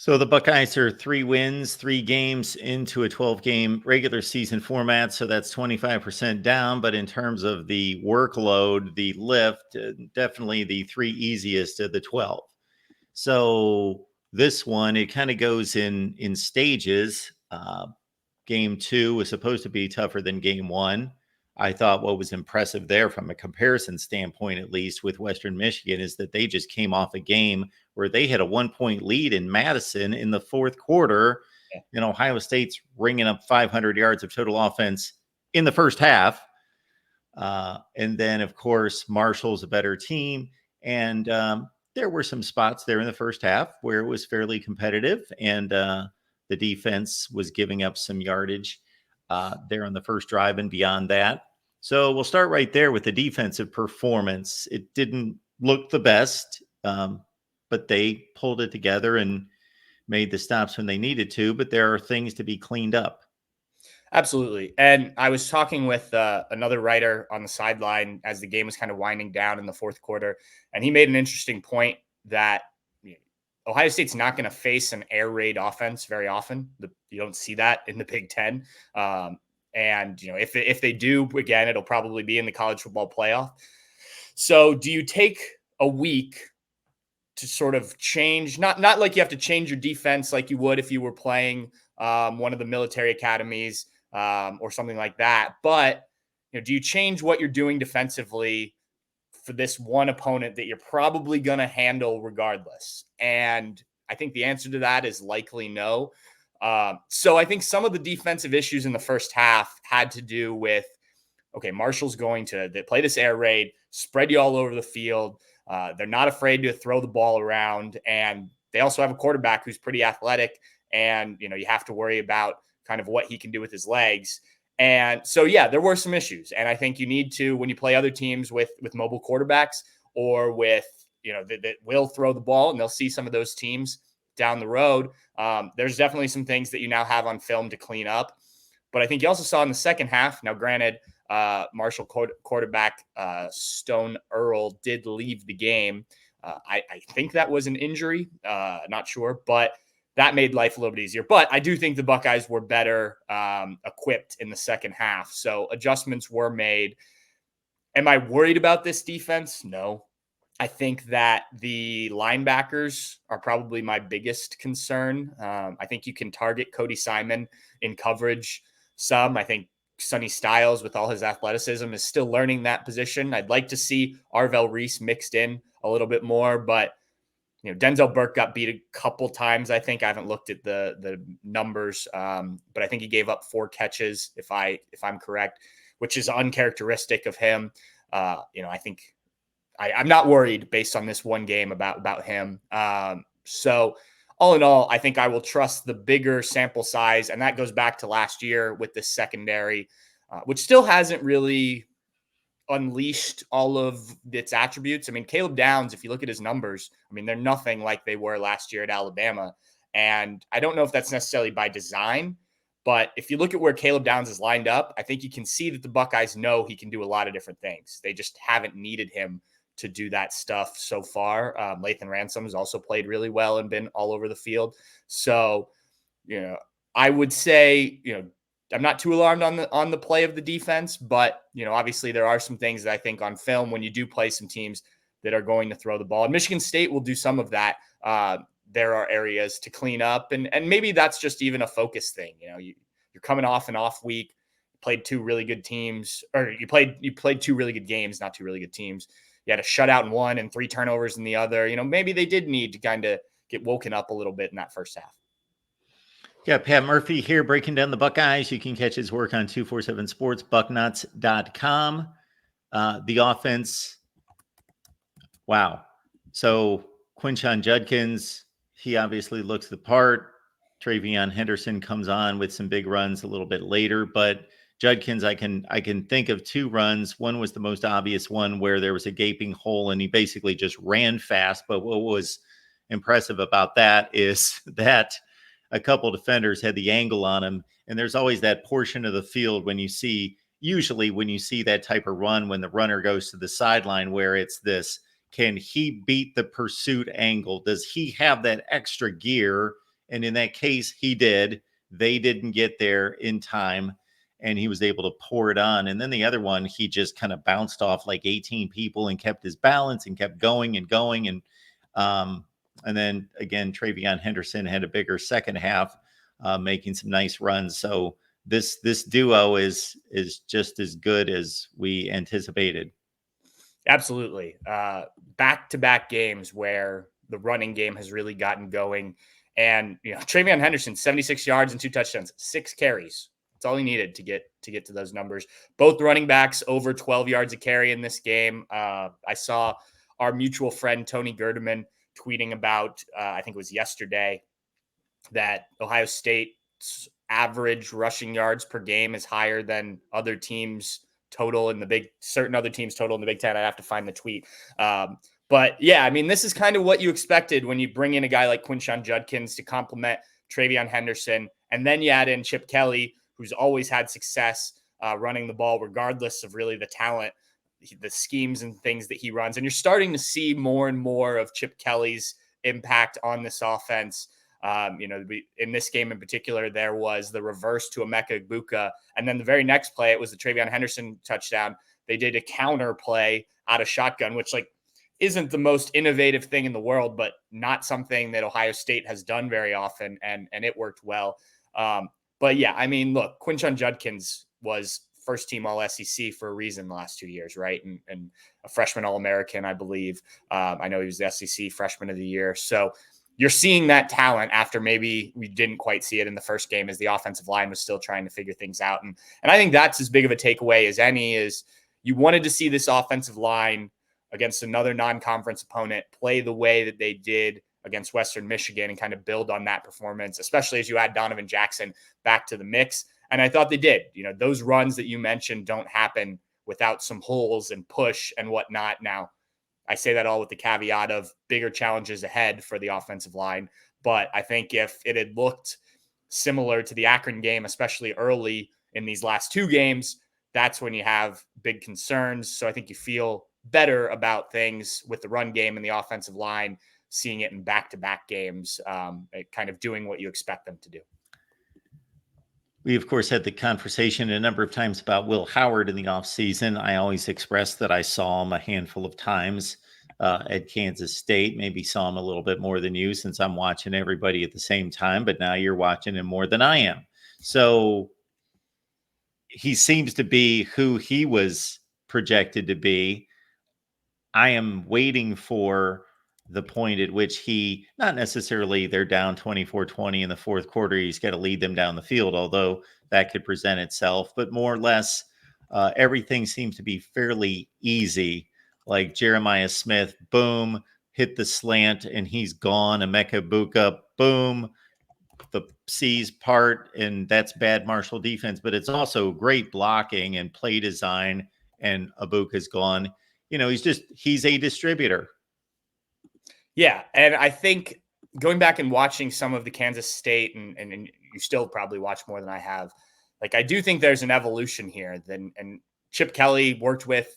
So the Buckeyes are 3 wins, 3 games into a 12-game regular season format. So that's 25% down. But in terms of the workload, the lift, definitely the 3 easiest of the 12. So this one, it kind of goes in stages. Game 2 was supposed to be tougher than game 1. I thought what was impressive there from a comparison standpoint, at least with Western Michigan, is that they just came off a game where they had a 1 point lead in Madison in the fourth quarter. And Ohio State's ringing up 500 yards of total offense in the first half. And then, of course, Marshall's a better team. And there were some spots there in the first half where it was fairly competitive. And the defense was giving up some yardage there on the first drive and beyond that. So we'll start right there with the defensive performance. It didn't look the best, but they pulled it together and made the stops when they needed to. But there are things to be cleaned up. Absolutely. And I was talking with another writer on the sideline as the game was kind of winding down in the fourth quarter. And he made an interesting point that Ohio State's not going to face an air raid offense very often. You don't see that in the Big Ten. And, if they do, again, it'll probably be in the college football playoff. So do you take a week to sort of change, not like you have to change your defense like you would if you were playing one of the military academies or something like that. But, do you change what you're doing defensively for this one opponent that you're probably going to handle regardless? And I think the answer to that is likely no. So I think some of the defensive issues in the first half had to do with, okay, Marshall's going to play this air raid, spread you all over the field. They're not afraid to throw the ball around. And they also have a quarterback who's pretty athletic. And, you have to worry about kind of what he can do with his legs. And so, yeah, there were some issues. And I think you need to, when you play other teams with mobile quarterbacks or with, that will throw the ball, and they'll see some of those teams down the road. There's definitely some things that you now have on film to clean up. But I think you also saw in the second half, now granted, Marshall quarterback Stone Earl did leave the game. I think that was an injury. Not sure, but that made life a little bit easier. But I do think the Buckeyes were better equipped in the second half. So adjustments were made. Am I worried about this defense? No. I think that the linebackers are probably my biggest concern. I think you can target Cody Simon in coverage some. I think Sonny Styles, with all his athleticism, is still learning that position. I'd like to see Arvell Reese mixed in a little bit more, but Denzel Burke got beat a couple times. I think I haven't looked at the numbers, but I think he gave up 4 catches, if I'm correct, which is uncharacteristic of him. I think I'm not worried based on this one game about him. So all in all, I think I will trust the bigger sample size, and that goes back to last year with the secondary, which still hasn't really unleashed all of its attributes. I mean, Caleb Downs, if you look at his numbers, they're nothing like they were last year at Alabama. And I don't know if that's necessarily by design, but if you look at where Caleb Downs is lined up, I think you can see that the Buckeyes know he can do a lot of different things. They just haven't needed him to do that stuff so far. Lathan Ransom has also played really well and been all over the field. So, I would say, I'm not too alarmed on the play of the defense, but obviously there are some things that I think on film when you do play some teams that are going to throw the ball. And Michigan State will do some of that. There are areas to clean up, and maybe that's just even a focus thing. You're coming off an off week, played 2 really good teams, or you played 2 really good games, not 2 really good teams. You had a shutout in one and 3 turnovers in the other. Maybe they did need to kind of get woken up a little bit in that first half. Yeah, Pat Murphy here breaking down the Buckeyes. You can catch his work on 247 Sports, bucknuts.com. The offense, wow. So Quinshon Judkins, he obviously looks the part. Travion Henderson comes on with some big runs a little bit later, but Judkins, I can think of 2 runs. One was the most obvious one where there was a gaping hole and he basically just ran fast. But what was impressive about that is that a couple defenders had the angle on him. And there's always that portion of the field usually when you see that type of run, when the runner goes to the sideline, where it's this, can he beat the pursuit angle? Does he have that extra gear And in that case, he did. They didn't get there in time, and he was able to pour it on. And then the other one, he just kind of bounced off like 18 people and kept his balance and kept going and going. And then again, Travion Henderson had a bigger second half, making some nice runs. So this duo is just as good as we anticipated. Absolutely. Back-to-back games where the running game has really gotten going. And, Travion Henderson, 76 yards and 2 touchdowns, 6 carries. That's all he needed to get to those numbers. Both running backs over 12 yards a carry in this game. I saw our mutual friend, Tony Gerdeman, tweeting about, I think it was yesterday, that Ohio State's average rushing yards per game is higher than other teams total in the certain other teams total in the Big Ten. I have to find the tweet. But yeah, I mean, this is kind of what you expected when you bring in a guy like Quinshon Judkins to complement Travion Henderson. And then you add in Chip Kelly, who's always had success running the ball, regardless of really the talent, the schemes and things that he runs. And you're starting to see more and more of Chip Kelly's impact on this offense. In this game in particular, there was the reverse to Emeka Egbuka. And then the very next play, it was the Travion Henderson touchdown. They did a counter play out of shotgun, which isn't the most innovative thing in the world, but not something that Ohio State has done very often. And it worked well. But yeah, I mean, look, Quinshon Judkins was first team all SEC for a reason the last 2 years, right? And a freshman All-American, I believe. I know he was the SEC freshman of the year. So you're seeing that talent after maybe we didn't quite see it in the first game as the offensive line was still trying to figure things out. And I think that's as big of a takeaway as any is you wanted to see this offensive line against another non-conference opponent play the way that they did against Western Michigan and kind of build on that performance, especially as you add Donovan Jackson back to the mix. And I thought they did. Those runs that you mentioned don't happen without some holes and push and whatnot. Now, I say that all with the caveat of bigger challenges ahead for the offensive line. But I think if it had looked similar to the Akron game, especially early in these last 2 games, that's when you have big concerns. So I think you feel better about things with the run game and the offensive line, seeing it in back-to-back games, kind of doing what you expect them to do. We, of course, had the conversation a number of times about Will Howard in the offseason. I always expressed that I saw him a handful of times at Kansas State. Maybe saw him a little bit more than you since I'm watching everybody at the same time, but now you're watching him more than I am. So he seems to be who he was projected to be. I am waiting for the point at which he, not necessarily they're down 24-20 in the fourth quarter, he's got to lead them down the field, although that could present itself, but more or less everything seems to be fairly easy. Like Jeremiah Smith, boom, hit the slant and he's gone. Emeka Egbuka, boom, the C's part, and that's bad Marshall defense, but it's also great blocking and play design, and Egbuka's gone. He's a distributor. Yeah, and I think going back and watching some of the Kansas State, and you still probably watch more than I have, I do think there's an evolution here. And Chip Kelly worked with,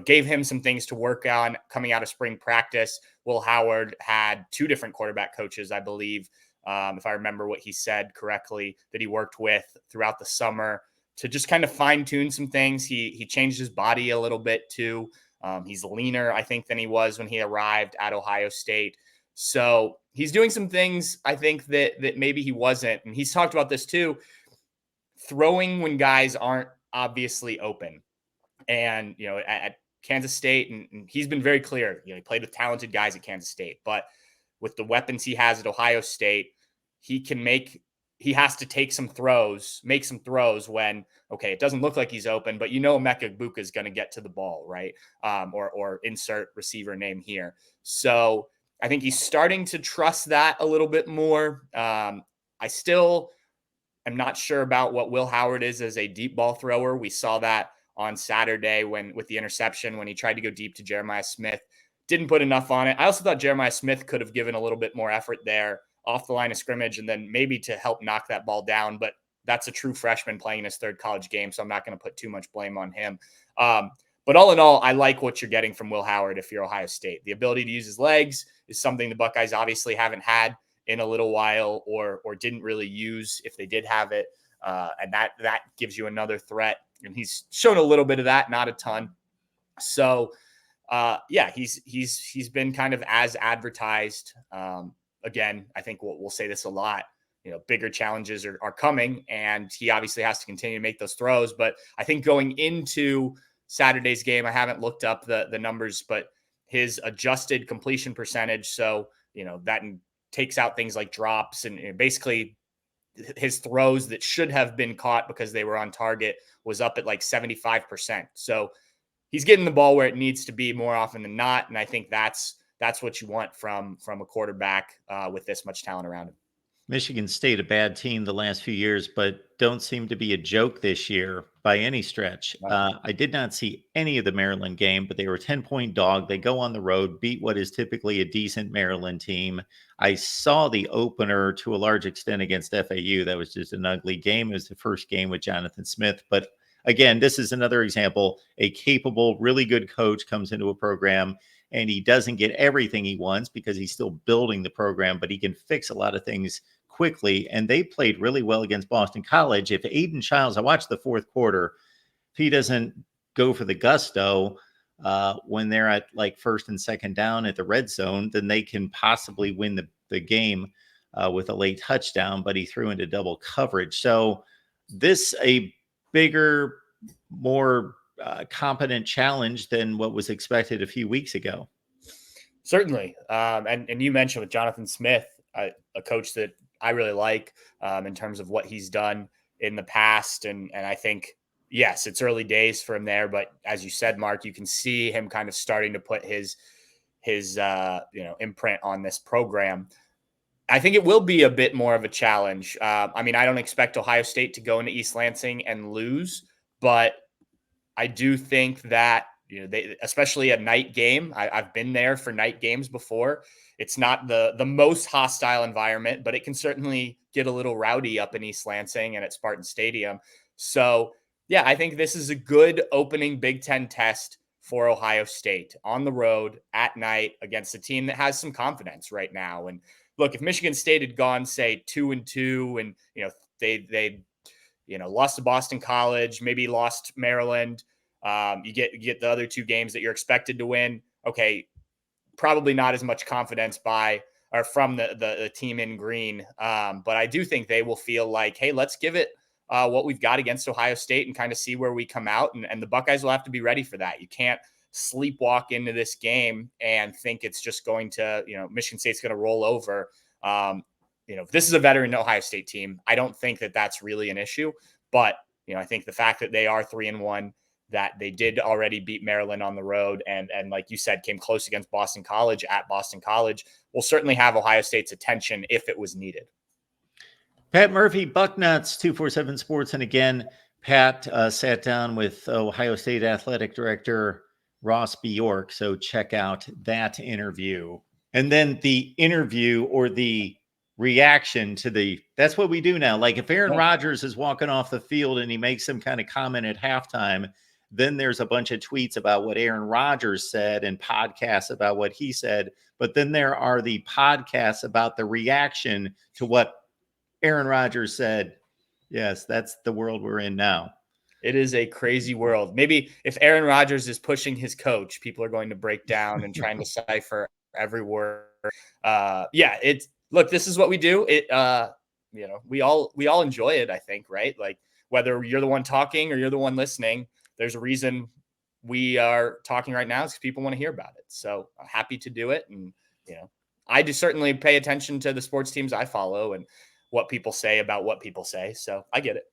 gave him some things to work on coming out of spring practice. Will Howard had 2 different quarterback coaches, I believe, if I remember what he said correctly, that he worked with throughout the summer to just kind of fine tune some things. He changed his body a little bit too. He's leaner, I think, than he was when he arrived at Ohio State. So he's doing some things, I think, that maybe he wasn't. And he's talked about this too, throwing when guys aren't obviously open. And, at Kansas State, and he's been very clear, he played with talented guys at Kansas State, but with the weapons he has at Ohio State, he has to make some throws when, okay, it doesn't look like he's open, but Emeka Egbuka is going to get to the ball, right? Or insert receiver name here. So I think he's starting to trust that a little bit more. I still am not sure about what Will Howard is as a deep ball thrower. We saw that on Saturday with the interception when he tried to go deep to Jeremiah Smith. Didn't put enough on it. I also thought Jeremiah Smith could have given a little bit more effort there off the line of scrimmage and then maybe to help knock that ball down. But that's a true freshman playing his 3rd college game, so I'm not going to put too much blame on him. But all in all, I like what you're getting from Will Howard if you're Ohio State. The ability to use his legs is something the Buckeyes obviously haven't had in a little while, or didn't really use if they did have it. And that gives you another threat. And he's shown a little bit of that, not a ton. So yeah, he's been kind of as advertised. Again, I think we'll say this a lot. Bigger challenges are coming, and he obviously has to continue to make those throws. But I think going into Saturday's game, I haven't looked up the numbers, but his adjusted completion percentage, so that takes out things like drops and basically his throws that should have been caught because they were on target, was up at like 75%. So he's getting the ball where it needs to be more often than not. And I think that's what you want from a quarterback with this much talent around him. Michigan State, a bad team the last few years, but don't seem to be a joke this year by any stretch. I did not see any of the Maryland game, but they were a 10-point dog. They go on the road, beat what is typically a decent Maryland team. I saw the opener to a large extent against FAU. That was just an ugly game. It was the first game with Jonathan Smith. But again, this is another example. A capable, really good coach comes into a program, and he doesn't get everything he wants because he's still building the program, but he can fix a lot of things quickly. And they played really well against Boston College. If Aiden Childs, I watched the fourth quarter, if he doesn't go for the gusto when they're at like first and second down at the red zone, then they can possibly win the game with a late touchdown, but he threw into double coverage. So this a bigger, more competent challenge than what was expected a few weeks ago. Certainly. And you mentioned with Jonathan Smith, a coach that I really like in terms of what he's done in the past. And I think, yes, it's early days for him there. But as you said, Mark, you can see him kind of starting to put his imprint on this program. I think it will be a bit more of a challenge. I mean, I don't expect Ohio State to go into East Lansing and lose, but I do think that, they, especially a night game, I've been there for night games before. It's not the most hostile environment, but it can certainly get a little rowdy up in East Lansing and at Spartan Stadium. So, yeah, I think this is a good opening Big Ten test for Ohio State on the road at night against a team that has some confidence right now. And look, if Michigan State had gone, say, 2-2, and they lost to Boston College, maybe lost Maryland, you get the other two games that you're expected to win. Okay, probably not as much confidence from the team in green. But I do think they will feel like, hey, let's give it what we've got against Ohio State and kind of see where we come out. And the Buckeyes will have to be ready for that. You can't sleepwalk into this game and think it's just going to, Michigan State's going to roll over. This is a veteran Ohio State team. I don't think that that's really an issue. But, I think the fact that they are 3-1, that they did already beat Maryland on the road and like you said, came close against Boston College at Boston College, will certainly have Ohio State's attention if it was needed. Pat Murphy, Bucknuts, 247 Sports. And again, Pat sat down with Ohio State Athletic Director Ross Bjork. So check out that interview. And then the interview or the reaction to that's what we do now. Like if Aaron Rodgers is walking off the field and he makes some kind of comment at halftime, then there's a bunch of tweets about what Aaron Rodgers said and podcasts about what he said. But then there are the podcasts about the reaction to what Aaron Rodgers said. Yes, that's the world we're in now. It is a crazy world. Maybe if Aaron Rodgers is pushing his coach, people are going to break down and trying to decipher every word. Look, this is what we do. We all enjoy it, I think, right? Like whether you're the one talking or you're the one listening, there's a reason we are talking right now is because people want to hear about it. So happy to do it. And, I do certainly pay attention to the sports teams I follow and what people say about what people say. So I get it.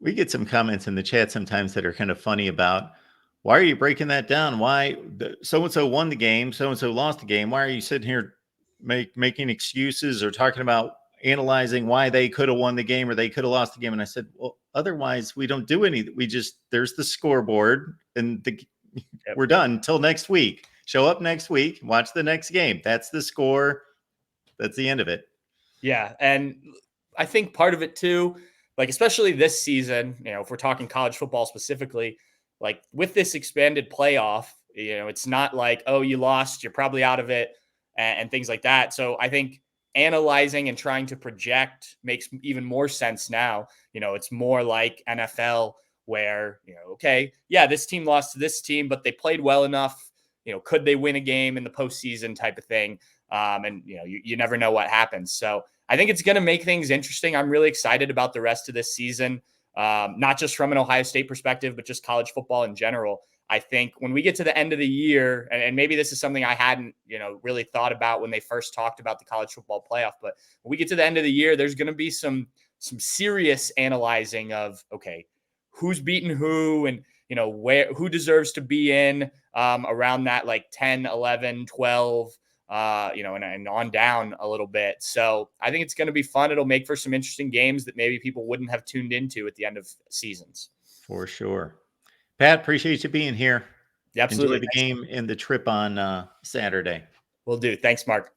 We get some comments in the chat sometimes that are kind of funny about, why are you breaking that down? Why so-and-so won the game, so-and-so lost the game. Why are you sitting here making excuses or talking about analyzing why they could have won the game or they could have lost the game? And I said, well, otherwise we don't do anything. There's the scoreboard and we're done until next week. Show up next week, watch the next game. That's the score. That's the end of it. Yeah. And I think part of it too, like, especially this season, if we're talking college football specifically, like with this expanded playoff, it's not like, oh, you lost, you're probably out of it and things like that. So I think analyzing and trying to project makes even more sense now. It's more like NFL where, okay, yeah, this team lost to this team, but they played well enough. Could they win a game in the postseason type of thing? And you never know what happens. So I think it's going to make things interesting. I'm really excited about the rest of this season, not just from an Ohio State perspective, but just college football in general. I think when we get to the end of the year, and maybe this is something I hadn't, really thought about when they first talked about the college football playoff, but when we get to the end of the year, there's going to be some serious analyzing of, okay, who's beaten who, and who deserves to be in around that like 10, 11, 12, and on down a little bit. So I think it's going to be fun. It'll make for some interesting games that maybe people wouldn't have tuned into at the end of seasons. For sure. Pat, appreciate you being here. Yeah, absolutely. Enjoy the game and the trip on Saturday. Will do. Thanks, Mark.